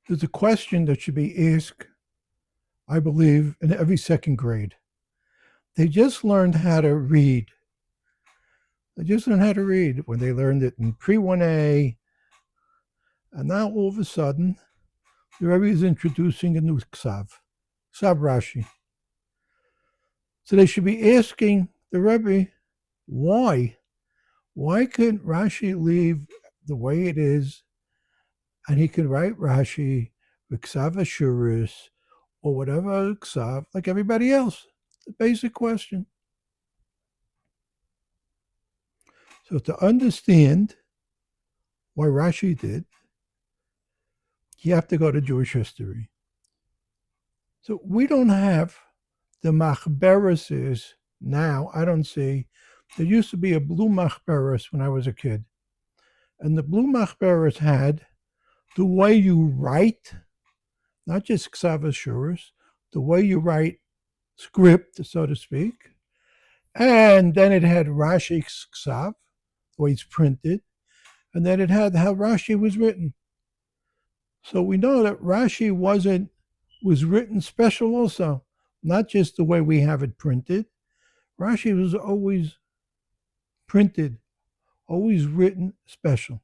There's a question that should be asked, I believe, in every second grade. They just learned how to read. They just learned how to read when they learned it in pre 1A. And now all of a sudden, the Rebbe is introducing a new Ksav Rashi. So they should be asking the Rebbe, why? Why couldn't Rashi leave the way it is and he can write Rashi, Ksav Ashuris, or whatever Ksav, like everybody else? It's a basic question. So to understand why Rashi did, you have to go to Jewish history. So we don't have the machbereses now. I don't see. There used to be a blue machberes when I was a kid. And the blue machberes had the way you write, not just Ksav Ashuris, the way you write script, so to speak. And then it had Rashi's Ksav, the way it's printed. And then it had how Rashi was written. So we know that Rashi was written special also, not just the way we have it printed. Rashi was always printed, always written special.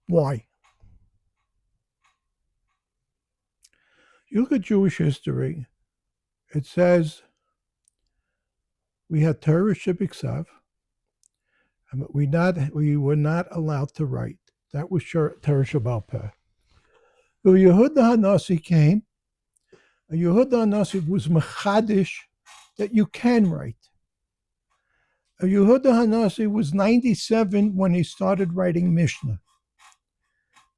Why? You look at Jewish history, it says we had Torah Shebiksav, and we were not allowed to write. That was Torah Shebal Peh. When Yehuda HaNasi came, and Yehuda HaNasi was mechadish that you can write. And Yehuda HaNasi was 97 when he started writing Mishnah.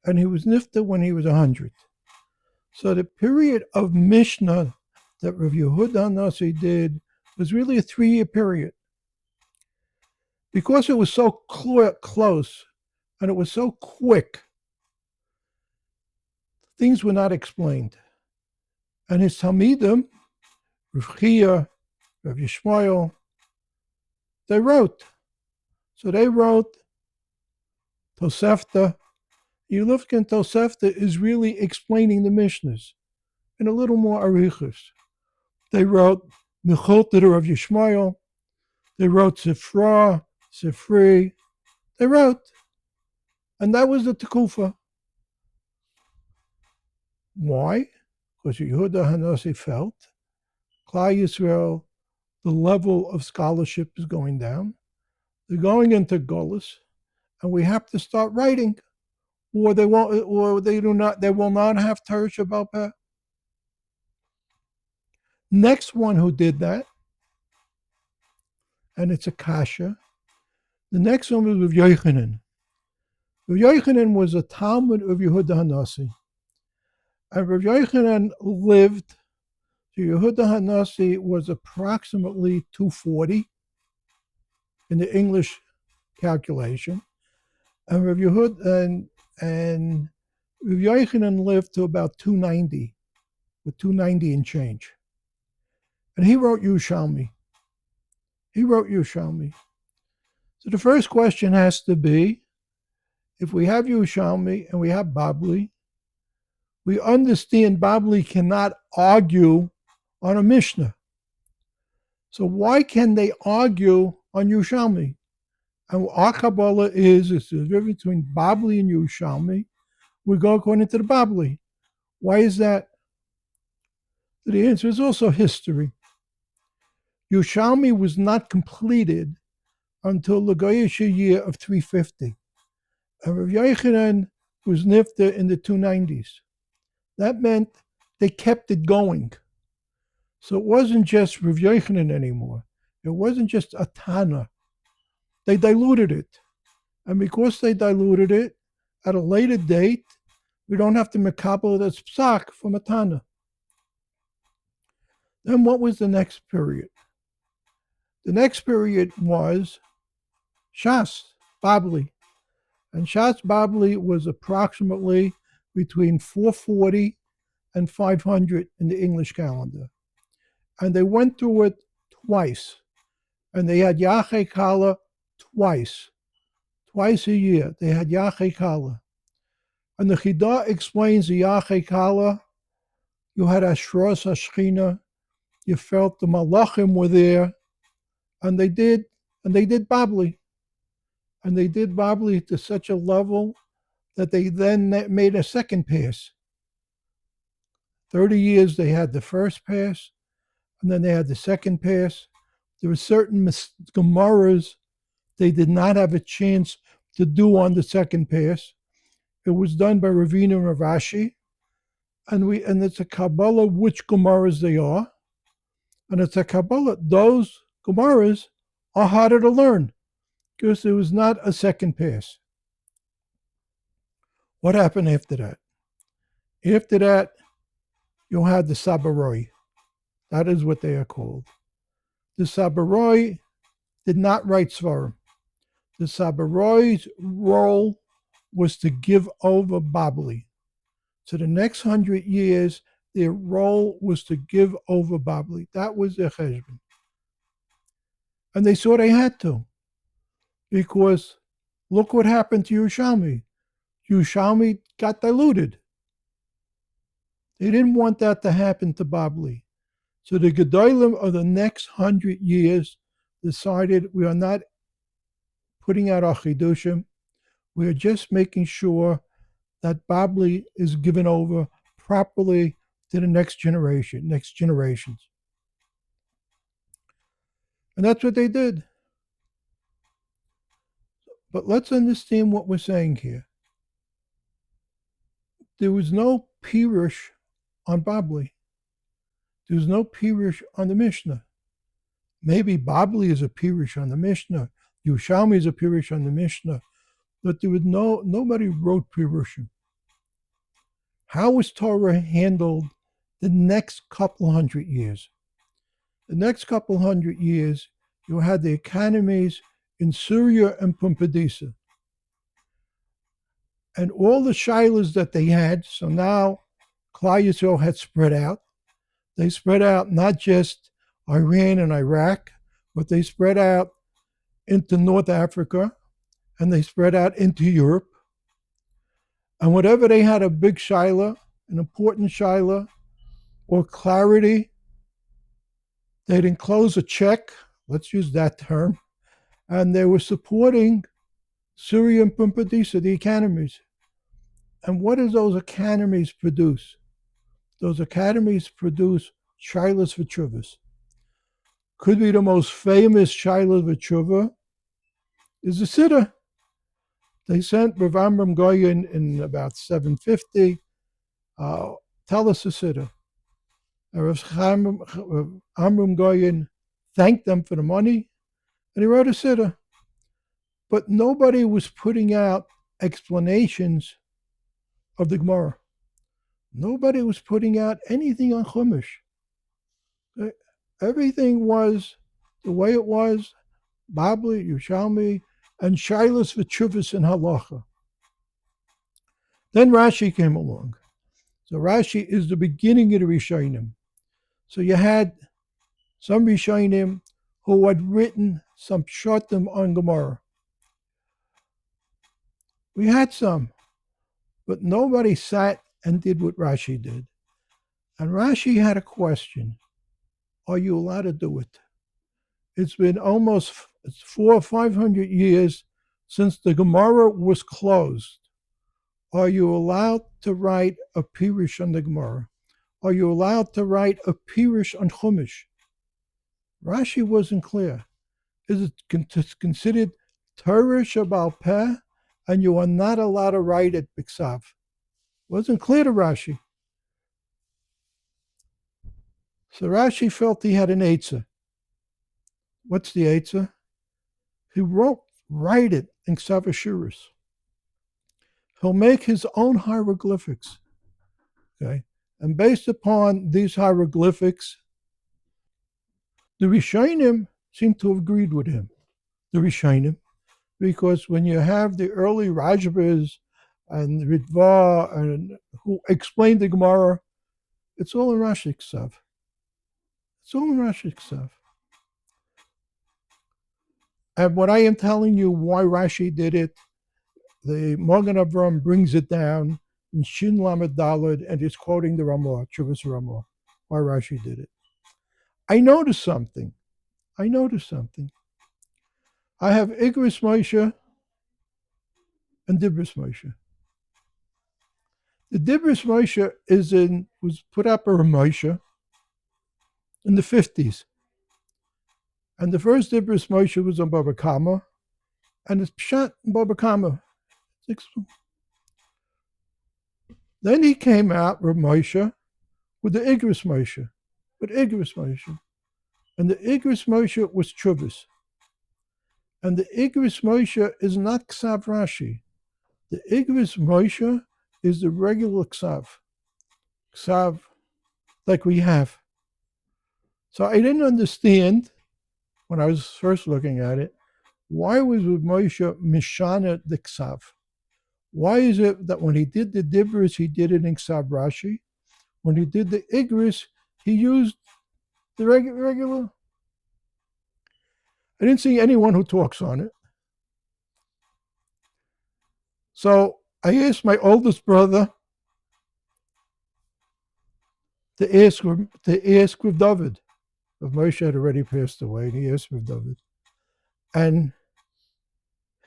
And he was nifta when he was 100. So the period of Mishnah that Rav Yehuda HaNasi did was really a 3-year period. Because it was so close and it was so quick, things were not explained. And his Talmidim, Rav Chia, Rav Yishmael, they wrote. So they wrote Tosefta. You look at Tosefta is really explaining the Mishnahs in a little more arichus. They wrote Mechilta Rav Yishmael. They wrote Sifra, Sifri. They wrote. And that was the Tekufa. Why? Because Yehuda HaNasi felt, Klal Yisrael, the level of scholarship is going down. They're going into Golus, and we have to start writing, or they will not have Torah Shebal Peh. Next one who did that, and it's a kasha. The next one was Rav Yochanan. Rav Yochanan was a Talmud of Yehuda HaNasi. And Rav Yochanan lived, so Yehuda HaNasi was approximately 240 in the English calculation. And Rav Yochanan lived to about 290, with 290 and change. And he wrote Yerushalmi. So the first question has to be, if we have Yerushalmi and we have Babli, we understand Babli cannot argue on a Mishnah. So why can they argue on Yerushalmi? And our Kabbalah is the difference between Babli and Yerushalmi. We go according to the Babli. Why is that? The answer is also history. Yerushalmi was not completed until the Goyish year of 350. And Rav Yochanan was nifta in the 290s. That meant they kept it going. So it wasn't just Rav Yochanan anymore. It wasn't just a Tana. They diluted it. And because they diluted it, at a later date, we don't have to mekabel that's psak from a Tana. Then what was the next period? The next period was Shas, Babli. And Shas Babli was approximately between 440 and 500 in the English calendar. And they went through it twice. And they had Yachei Kala twice a year. They had Yachei Kala. And the Chidah explains the Yache Kala. You had Ashros Hashchina. You felt the Malachim were there, and they did Babli, and they did Babli to such a level that they then made a second pass. 30 years they had the first pass, and then they had the second pass. There were certain Gemaras they did not have a chance to do on the second pass. It was done by Ravina and Rashi, and it's a Kabbalah which Gemaras they are, and it's a Kabbalah. Those Gemaras are harder to learn because there was not a second pass. What happened after that? After that, you had the Sabaroi. That is what they are called. The Sabaroi did not write Svarim. The Sabaroi's role was to give over Babli. So the next 100 years, their role was to give over Babli. That was their cheshbon. And they saw they had to. Because look what happened to Yerushalmi. Yerushalmi got diluted. They didn't want that to happen to Babli. So the Gedolim of the next 100 years decided we are not putting out our chidushim. We are just making sure that Babli is given over properly to the next generations. And that's what they did. But let's understand what we're saying here. There was no Pirush on Babli. There was no Pirush on the Mishnah. Maybe Babli is a Pirush on the Mishnah. Yerushalmi is a Pirush on the Mishnah. But there was nobody wrote Pirushim. How was Torah handled the next couple 100 years? The next couple 100 years, you had the economies in Syria and Pumbedisa. And all the shilas that they had, so now Klal Yisrael had spread out. They spread out not just Iran and Iraq, but they spread out into North Africa, and they spread out into Europe. And whatever they had a big shilah, an important shilah, or clarity, they'd enclose a check, let's use that term, and they were supporting Syria and Pumbedisa, the economies. And what do those economies produce? Those academies produce shilas v'tshuvas. Could be the most famous shilas v'tshuva is the Siddur. They sent Rav Amram Goyen in about 750, tell us the Siddur. Rav Amram Goyen thanked them for the money, and he wrote a Siddur. But nobody was putting out explanations of the Gemara. Nobody was putting out anything on Chumash. Everything was the way it was, Babli, Yerushalmi, and Shilas v'tshuvas and Halacha. Then Rashi came along. So Rashi is the beginning of the Rishonim. So you had some Rishonim who had written some pshatim on Gemara. We had some, but nobody sat and did what Rashi did. And Rashi had a question. Are you allowed to do it? It's been almost 400 or 500 years since the Gemara was closed. Are you allowed to write a pirush on the Gemara? Are you allowed to write a pirush on Chumash? Rashi wasn't clear. Is it considered Torah Shabbal Peh, and you are not allowed to write it Biksav? Wasn't clear to Rashi. So Rashi felt he had an Eitzah. What's the Eitzah? He write it in Ksav Ashuris. He'll make his own hieroglyphics. Okay? And based upon these hieroglyphics, the Rishonim seem to have agreed with him. The Rishonim. Because when you have the early Rajbas and Ritva and who explained the Gemara, it's all in Rashi Ksav. It's all in Rashi Ksav. And what I am telling you why Rashi did it, the Magen Avraham brings it down in Shin Lamed Daled, and he's quoting the Ramah, Chuvas Ramah, why Rashi did it. I noticed something. I have Igris Moshe and Dibris Moshe. The Dibris Moshe was put up by Moshe in the 50s. And the first Dibris Moshe was on Baba Kama, and it's Pshat in Baba Kama. Then he came out with Moshe, with the Igris Moshe, And the Igris Moshe was Chuvas. And the Igris Moshe is not Ksav Rashi. The Igris Moshe is the regular Ksav. Ksav, like we have. So I didn't understand, when I was first looking at it, why was with Moshe Mishana the Ksav? Why is it that when he did the Dibris, he did it in Ksav Rashi? When he did the Igris, he used the regular. I didn't see anyone who talks on it. So I asked my oldest brother to ask with David. If Moshe had already passed away, and he asked with David. And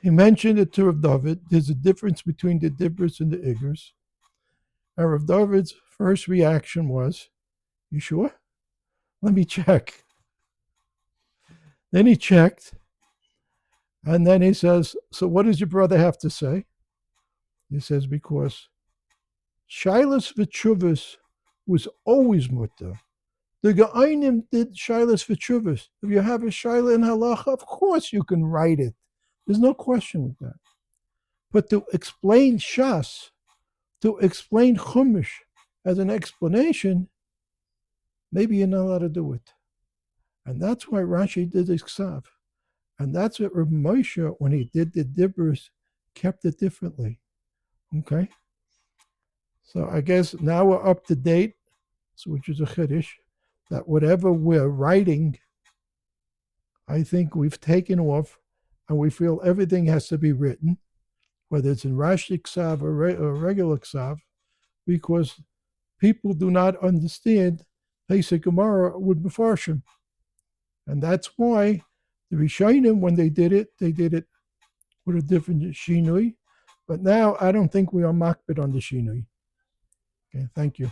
he mentioned it to Rav David. There's a difference between the Dibris and the Igris. And Rav David's first reaction was, "You sure? Let me check." Then he checked, and then he says, "So what does your brother have to say?" He says, "Because Shilas v'Tshuvas was always mutter. The Ge'ainim did Shilas v'Tshuvas. If you have a Shaila in Halacha, of course you can write it. There's no question with that. But to explain Shas, to explain Chumash as an explanation, maybe you're not allowed to do it." And that's why Rashi did his Ksav. And that's what Rabbi Moshe, when he did the Dibros, kept it differently. Okay? So I guess now we're up to date, which is a Chiddush, that whatever we're writing, I think we've taken off, and we feel everything has to be written, whether it's in Rashi Ksav or regular Ksav, because people do not understand Pesach Gemara with Mefarshim. And that's why the Rishonim, when they did it with a different shinui. But now I don't think we are makbid on the shinui. Okay, thank you.